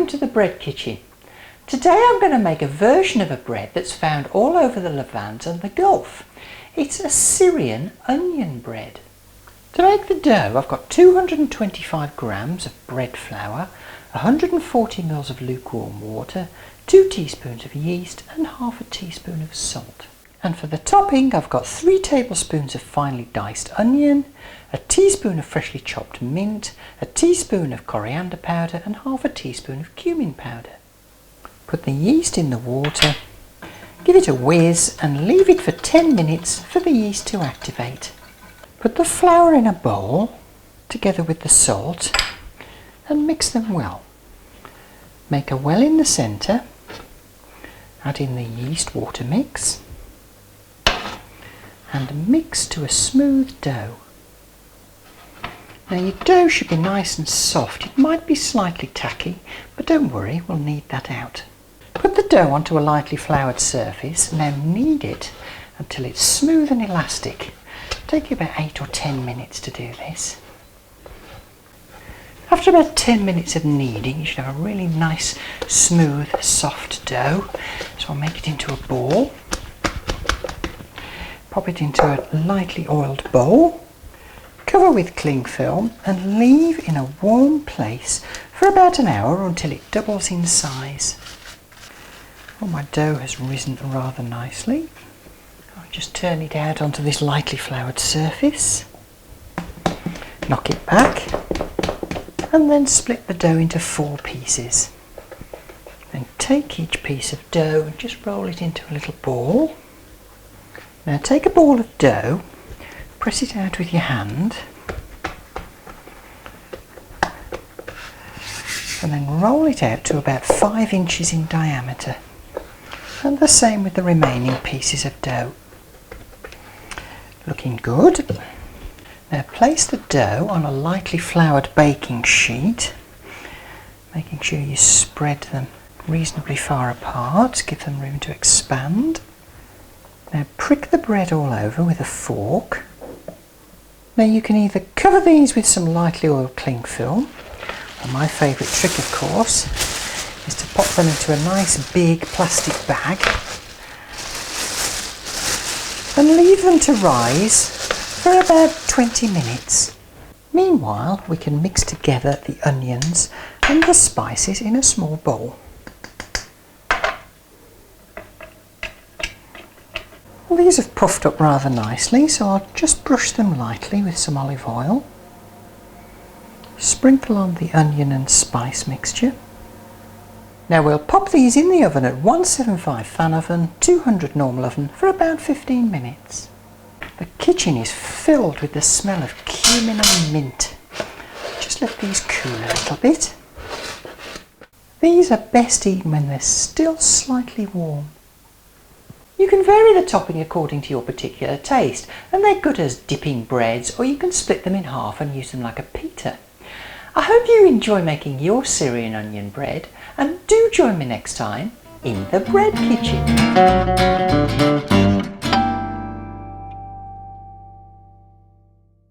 welcome to the bread kitchen. Today I'm going to make a version of a bread that's found all over the Levant and the Gulf. It's a Syrian onion bread. To make the dough I've got 225 grams of bread flour, 140 ml of lukewarm water, 2 teaspoons of yeast and half a teaspoon of salt. And for the topping I've got 3 tablespoons of finely diced onion, a teaspoon of freshly chopped mint, a teaspoon of coriander powder and half a teaspoon of cumin powder. Put the yeast in the water, give it a whiz and leave it for 10 minutes for the yeast to activate. Put the flour in a bowl together with the salt and mix them well. Make a well in the centre, add in the yeast water mix and mix to a smooth dough. Now your dough should be nice and soft. It might be slightly tacky, but don't worry, we'll knead that out. Put the dough onto a lightly floured surface. Now knead it until it's smooth and elastic. It'll take you about 8 or 10 minutes to do this. After about 10 minutes of kneading, you should have a really nice, smooth, soft dough. So I'll make it into a ball. Pop it into a lightly oiled bowl. Cover with cling film and leave in a warm place for about an hour until it doubles in size. Well, my dough has risen rather nicely. I'll just turn it out onto this lightly floured surface. Knock it back and then split the dough into 4 pieces. Then take each piece of dough and just roll it into a little ball. Now take a ball of dough, press it out with your hand and then roll it out to about 5 inches in diameter. And the same with the remaining pieces of dough. Looking good. Now place the dough on a lightly floured baking sheet, making sure you spread them reasonably far apart, give them room to expand. Now prick the bread all over with a fork. Now you can either cover these with some lightly oiled cling film, or my favourite trick of course is to pop them into a nice big plastic bag and leave them to rise for about 20 minutes. Meanwhile we can mix together the onions and the spices in a small bowl. Well, these have puffed up rather nicely, so I'll just brush them lightly with some olive oil. Sprinkle on the onion and spice mixture. Now we'll pop these in the oven at 175 fan oven, 200 normal oven for about 15 minutes. The kitchen is filled with the smell of cumin and mint. Just let these cool a little bit. These are best eaten when they're still slightly warm. You can vary the topping according to your particular taste, and they're good as dipping breads, or you can split them in half and use them like a pita. I hope you enjoy making your Syrian onion bread, and do join me next time in the bread kitchen.